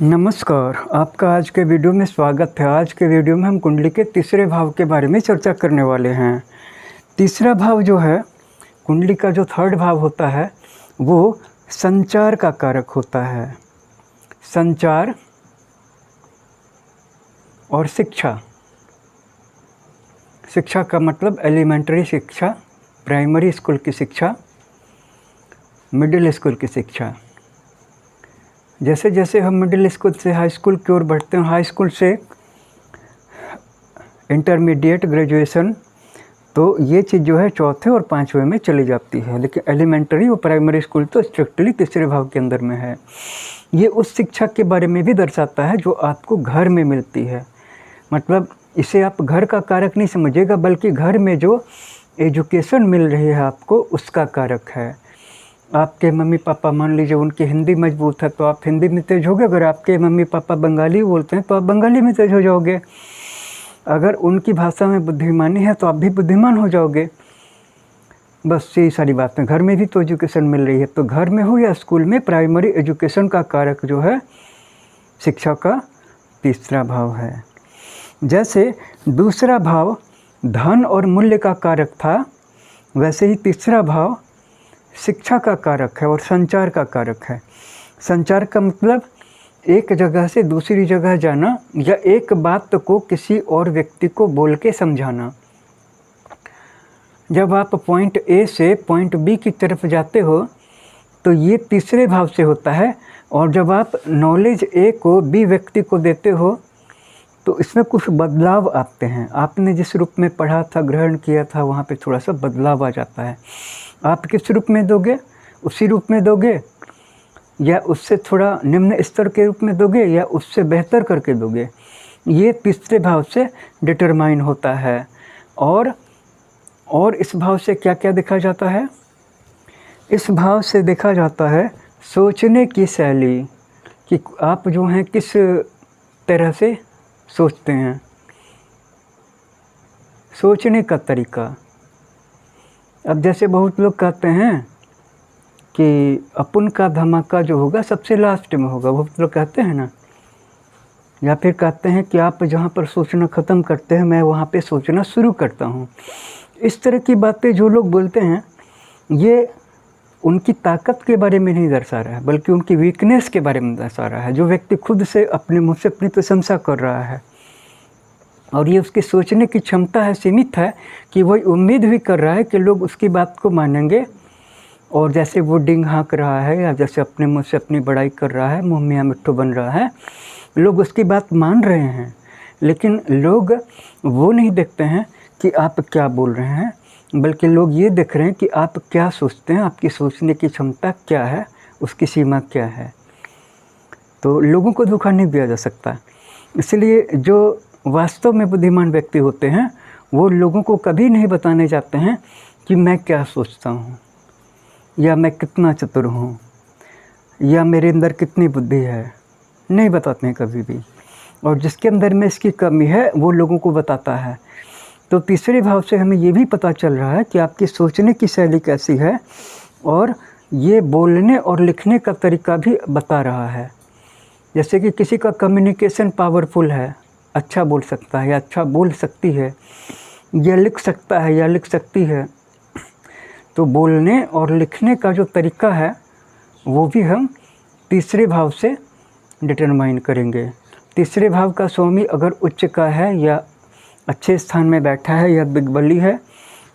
नमस्कार, आपका आज के वीडियो में स्वागत है। आज के वीडियो में हम कुंडली के तीसरे भाव के बारे में चर्चा करने वाले हैं। तीसरा भाव जो है, कुंडली का जो थर्ड भाव होता है वो संचार का कारक होता है। संचार और शिक्षा। शिक्षा का मतलब एलिमेंट्री शिक्षा, प्राइमरी स्कूल की शिक्षा, मिडिल स्कूल की शिक्षा। जैसे जैसे हम मिडिल स्कूल से हाई स्कूल की ओर बढ़ते हैं, हाई स्कूल से इंटरमीडिएट, ग्रेजुएशन, तो ये चीज़ जो है चौथे और पाँचवें में चली जाती है। लेकिन एलिमेंट्री और प्राइमरी स्कूल तो स्ट्रिक्टली तीसरे भाव के अंदर में है। ये उस शिक्षा के बारे में भी दर्शाता है जो आपको घर में मिलती है। मतलब इसे आप घर का कारक नहीं समझिएगा, बल्कि घर में जो एजुकेशन मिल रही है आपको, उसका कारक है। आपके मम्मी पापा मान लीजिए उनकी हिंदी मजबूत है तो आप हिंदी में तेज होगे। अगर आपके मम्मी पापा बंगाली बोलते हैं तो आप बंगाली में तेज हो जाओगे। अगर उनकी भाषा में बुद्धिमानी है तो आप भी बुद्धिमान हो जाओगे। बस यही सारी बातें। घर में भी तो एजुकेशन मिल रही है, तो घर में हो या स्कूल में, प्राइमरी एजुकेशन का कारक जो है शिक्षा का तीसरा भाव है। जैसे दूसरा भाव धन और मूल्य का कारक था, वैसे ही तीसरा भाव शिक्षा का कारक है और संचार का कारक है। संचार का मतलब एक जगह से दूसरी जगह जाना या एक बात को किसी और व्यक्ति को बोल के समझाना। जब आप पॉइंट ए से पॉइंट बी की तरफ जाते हो तो ये तीसरे भाव से होता है, और जब आप नॉलेज ए को बी व्यक्ति को देते हो तो इसमें कुछ बदलाव आते हैं। आपने जिस रूप में पढ़ा था, ग्रहण किया था, वहाँ पे थोड़ा सा बदलाव आ जाता है। आप किस रूप में दोगे, उसी रूप में दोगे, या उससे थोड़ा निम्न स्तर के रूप में दोगे, या उससे बेहतर करके दोगे, ये तीसरे भाव से डिटरमाइन होता है। और इस भाव से क्या क्या देखा जाता है? इस भाव से देखा जाता है सोचने की शैली, कि आप जो हैं किस तरह से सोचते हैं, सोचने का तरीका। अब जैसे बहुत लोग कहते हैं कि अपन का धमाका जो होगा सबसे लास्ट में होगा, बहुत लोग कहते हैं ना। या फिर कहते हैं कि आप जहाँ पर सोचना ख़त्म करते हैं, मैं वहाँ पे सोचना शुरू करता हूँ। इस तरह की बातें जो लोग बोलते हैं, ये उनकी ताकत के बारे में नहीं दर्शा रहा है, बल्कि उनकी वीकनेस के बारे में दर्शा रहा है। जो व्यक्ति खुद से अपने मुँह से अपनी प्रशंसा कर रहा है और ये उसकी सोचने की क्षमता है, सीमित है, कि वही उम्मीद भी कर रहा है कि लोग उसकी बात को मानेंगे, और जैसे वो डिंग हाँक रहा है या जैसे अपने मुँह से अपनी बड़ाई कर रहा है, मुँह मियाँ मिट्ठू बन रहा है, लोग उसकी बात मान रहे हैं। लेकिन लोग वो नहीं देखते हैं कि आप क्या बोल रहे हैं, बल्कि लोग ये देख रहे हैं कि आप क्या सोचते हैं, आपकी सोचने की क्षमता क्या है, उसकी सीमा क्या है। तो लोगों को धोखा नहीं दिया जा सकता। इसलिए जो वास्तव में बुद्धिमान व्यक्ति होते हैं वो लोगों को कभी नहीं बताने जाते हैं कि मैं क्या सोचता हूँ, या मैं कितना चतुर हूँ, या मेरे अंदर कितनी बुद्धि है। नहीं बताते हैं कभी भी। और जिसके अंदर में इसकी कमी है वो लोगों को बताता है। तो तीसरे भाव से हमें ये भी पता चल रहा है कि आपकी सोचने की शैली कैसी है, और ये बोलने और लिखने का तरीका भी बता रहा है। जैसे कि किसी का कम्युनिकेशन पावरफुल है, अच्छा बोल सकता है या अच्छा बोल सकती है, या लिख सकता है या लिख सकती है, तो बोलने और लिखने का जो तरीका है वो भी हम तीसरे भाव से डिटरमाइन करेंगे। तीसरे भाव का स्वामी अगर उच्च का है या अच्छे स्थान में बैठा है या दिग्बली है,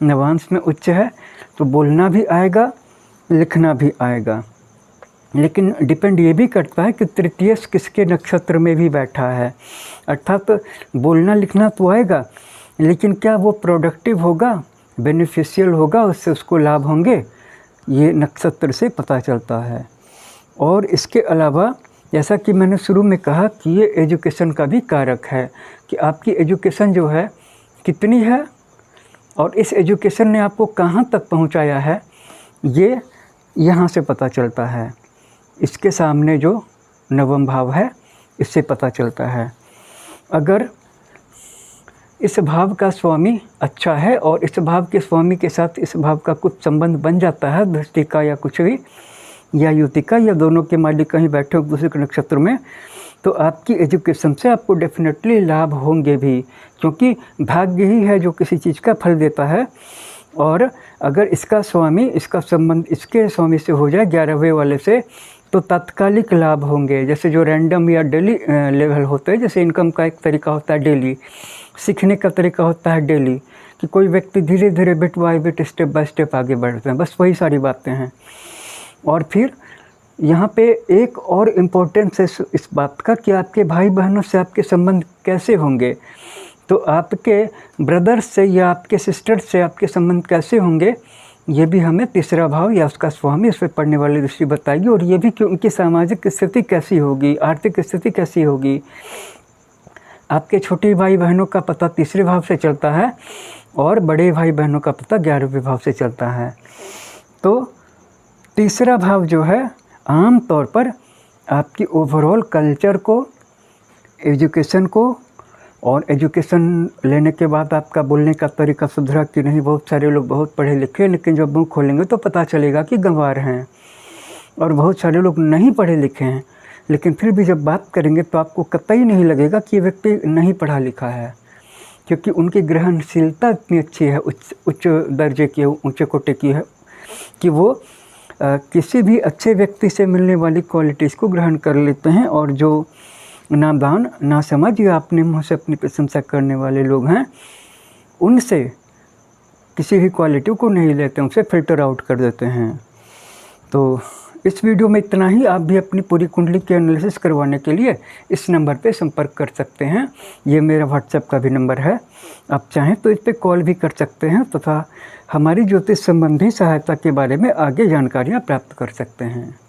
नवांश में उच्च है, तो बोलना भी आएगा, लिखना भी आएगा। लेकिन डिपेंड ये भी करता है कि तृतीय किसके नक्षत्र में भी बैठा है। अर्थात बोलना लिखना तो आएगा, लेकिन क्या वो प्रोडक्टिव होगा, बेनिफिशियल होगा, उससे उसको लाभ होंगे, ये नक्षत्र से पता चलता है। और इसके अलावा जैसा कि मैंने शुरू में कहा कि ये एजुकेशन का भी कारक है, कि आपकी एजुकेशन जो है कितनी है और इस एजुकेशन ने आपको कहाँ तक पहुँचाया है, ये यहाँ से पता चलता है। इसके सामने जो नवम भाव है इससे पता चलता है। अगर इस भाव का स्वामी अच्छा है और इस भाव के स्वामी के साथ इस भाव का कुछ संबंध बन जाता है, दृष्टि का या कुछ भी, या युति का, या दोनों के मालिक कहीं बैठे हो दूसरे के नक्षत्र में, तो आपकी एजुकेशन से आपको डेफिनेटली लाभ होंगे भी, क्योंकि भाग्य ही है जो किसी चीज़ का फल देता है। और अगर इसका स्वामी, इसका संबंध इसके स्वामी से हो जाए 11वें वाले से, तो तात्कालिक लाभ होंगे। जैसे जो रैंडम या डेली लेवल होते हैं, जैसे इनकम का एक तरीका होता है डेली, सीखने का तरीका होता है डेली, कि कोई व्यक्ति धीरे धीरे bit by bit, step by step आगे बढ़ते हैं। बस वही सारी बातें हैं। और फिर यहाँ पे एक और इम्पोर्टेंस है इस बात का कि आपके भाई बहनों से आपके संबंध कैसे होंगे। तो आपके ब्रदर्स से या आपके सिस्टर्स से आपके संबंध कैसे होंगे, ये भी हमें तीसरा भाव या उसका स्वामी, उस पर पढ़ने वाली दृष्टि बताएगी। और ये भी कि उनकी सामाजिक स्थिति कैसी होगी, आर्थिक स्थिति कैसी होगी। आपके छोटे भाई बहनों का पता तीसरे भाव से चलता है और बड़े भाई बहनों का पता 11वें भाव से चलता है। तो तीसरा भाव जो है आम तौर पर आपकी ओवरऑल कल्चर को, एजुकेशन को, और एजुकेशन लेने के बाद आपका बोलने का तरीका सुधरा कि नहीं। बहुत सारे लोग बहुत पढ़े लिखे, लेकिन जब मुँह खोलेंगे तो पता चलेगा कि गंवार हैं। और बहुत सारे लोग नहीं पढ़े लिखे हैं, लेकिन फिर भी जब बात करेंगे तो आपको कतई नहीं लगेगा कि ये व्यक्ति नहीं पढ़ा लिखा है, क्योंकि उनकी ग्रहणशीलता इतनी अच्छी है, उच्च दर्जे की, ऊँचे कोटि की है, कि वो किसी भी अच्छे व्यक्ति से मिलने वाली क्वालिटीज़ को ग्रहण कर लेते हैं। और जो नादान, नासमझ या अपने मुँह से अपनी प्रशंसा करने वाले लोग हैं, उनसे किसी भी क्वालिटी को नहीं लेते, उनसे फिल्टर आउट कर देते हैं। तो इस वीडियो में इतना ही। आप भी अपनी पूरी कुंडली की एनालिसिस करवाने के लिए इस नंबर पे संपर्क कर सकते हैं। ये मेरा व्हाट्सएप का भी नंबर है, आप चाहें तो इस पर कॉल भी कर सकते हैं तथा हमारी ज्योतिष संबंधी सहायता के बारे में आगे जानकारियाँ प्राप्त कर सकते हैं।